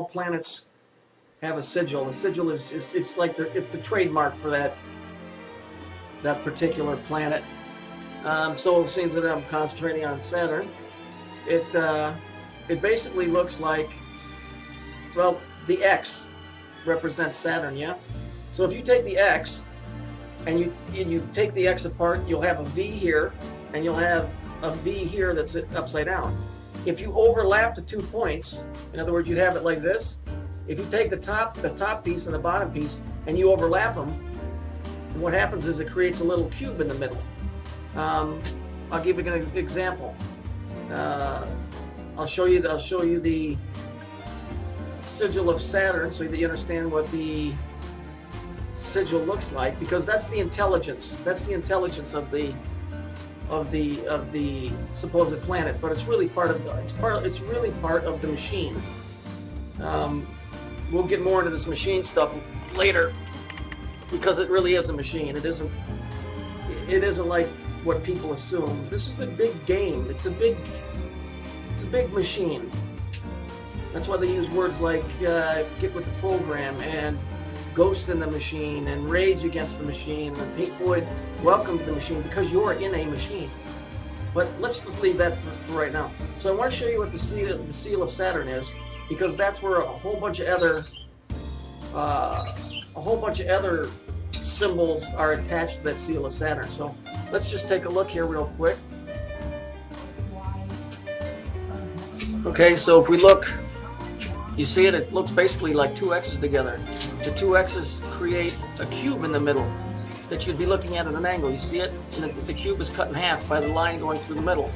planets have a sigil. A sigil is just, it's like it's the trademark for that particular planet. So since that I'm concentrating on Saturn, it basically looks like, well, the X represents Saturn, yeah? So if you take the X and you take the X apart, you'll have a V here and you'll have a V here that's upside down. If you overlap the 2 points, in other words, you'd have it like this. If you take the top piece and the bottom piece and you overlap them, what happens is it creates a little cube in the middle. I'll give you an example. I'll show you the sigil of Saturn so that you understand what the sigil looks like, because that's the intelligence. That's the intelligence of the supposed planet, but it's really part of the machine. We'll get more into this machine stuff later, because it really is a machine. It isn't like what people assume. This is a big game. It's a big machine. That's why they use words like get with the program and ghost in the machine and rage against the machine and Pink Floyd welcome to the machine, because you're in a machine. But let's just leave that for right now. So I want to show you what the seal of Saturn is, because that's where a whole bunch of other symbols are attached to that seal of Saturn. So let's just take a look here real quick. Okay, so if we look, you see it looks basically like two X's together. The two X's create a cube in the middle that you'd be looking at an angle. You see it? And the cube is cut in half by the line going through the middle.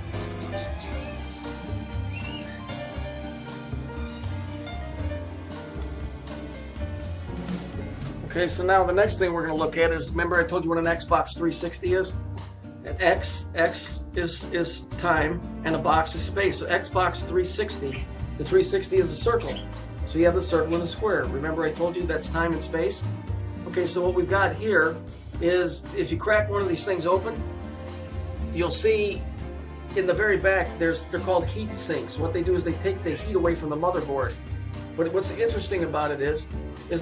Okay, so now the next thing we're going to look at is, remember I told you what an Xbox 360 is? An X is time and a box is space. So Xbox 360, the 360 is a circle. So you have the circle and the square. Remember I told you that's time and space? Okay, so what we've got here is, if you crack one of these things open, you'll see in the very back they're called heat sinks. What they do is they take the heat away from the motherboard. But what's interesting about it is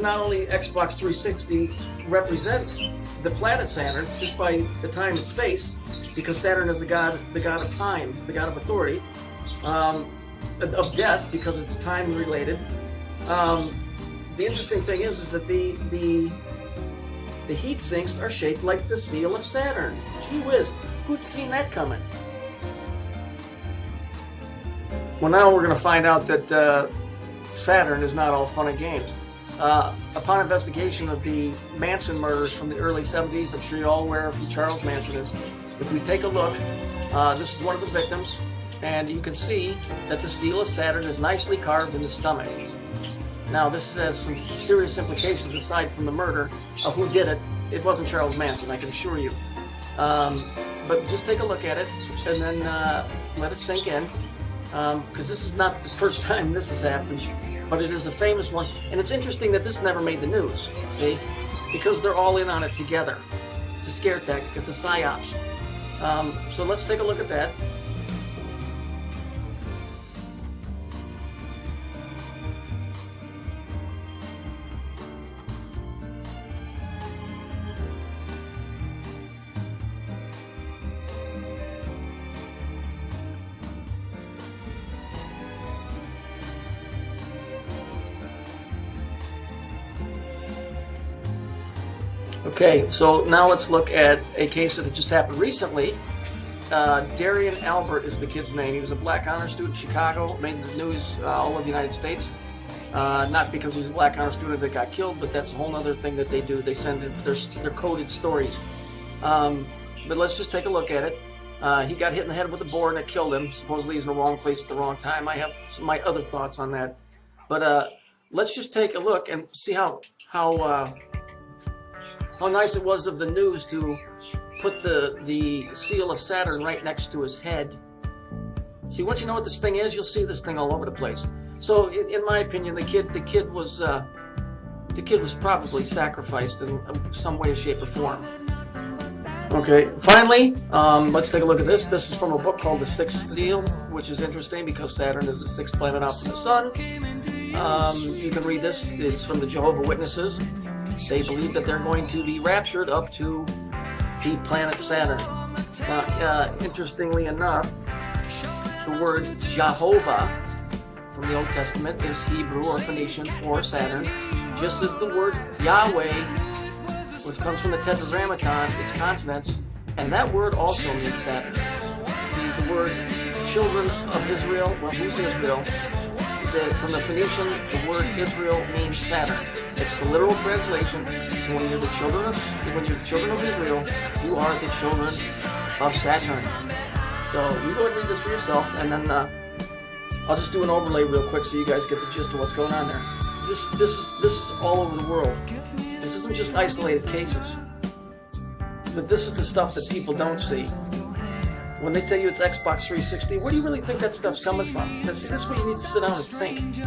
not only Xbox 360 represents the planet Saturn just by the time and space, because Saturn is the god of time, the god of authority, of death, because it's time related. The interesting thing is that the heat sinks are shaped like the seal of Saturn. Gee whiz, who'd seen that coming? Well, now we're going to find out that Saturn is not all fun and games. Upon investigation of the Manson murders from the early 70s, I'm sure you're all aware of who Charles Manson is. If we take a look, this is one of the victims, and you can see that the seal of Saturn is nicely carved in the stomach. Now, this has some serious implications aside from the murder of who did it. It wasn't Charles Manson, I can assure you. But just take a look at it and then let it sink in, because this is not the first time this has happened, but it is a famous one. And it's interesting that this never made the news, see? Because they're all in on it together. It's a scare tactic, it's a psyops. So let's take a look at that. Okay, so now let's look at a case that just happened recently. Darian Albert is the kid's name. He was a black honor student in Chicago, made the news all over the United States. Not because he was a black honor student that got killed, but that's a whole other thing that they do. They send in their coded stories. But let's just take a look at it. He got hit in the head with a board and it killed him. Supposedly he's in the wrong place at the wrong time. I have my other thoughts on that. But let's just take a look and see how nice it was of the news to put the seal of Saturn right next to his head. See, once you know what this thing is, you'll see this thing all over the place. So, in my opinion, the kid was probably sacrificed in some way, shape, or form. Okay, finally, let's take a look at this. This is from a book called The Sixth Seal, which is interesting because Saturn is the sixth planet out from the Sun. You can read this. It's from the Jehovah's Witnesses. They believe that they're going to be raptured up to the planet Saturn. Now, interestingly enough, the word Jehovah from the Old Testament is Hebrew or Phoenician for Saturn, just as the word Yahweh, which comes from the Tetragrammaton, it's consonants, and that word also means Saturn. See, the word children of Israel, well, who's Israel? From the Phoenician, the word Israel means Saturn. It's the literal translation. So when you're the children of Israel, you are the children of Saturn. So you go and read this for yourself, and then I'll just do an overlay real quick so you guys get the gist of what's going on there. This is all over the world. This isn't just isolated cases, but this is the stuff that people don't see. When they tell you it's Xbox 360, where do you really think that stuff's coming from? This is where you need to sit down and think.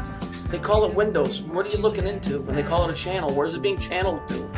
They call it Windows. What are you looking into? When they call it a channel, where's it being channeled to?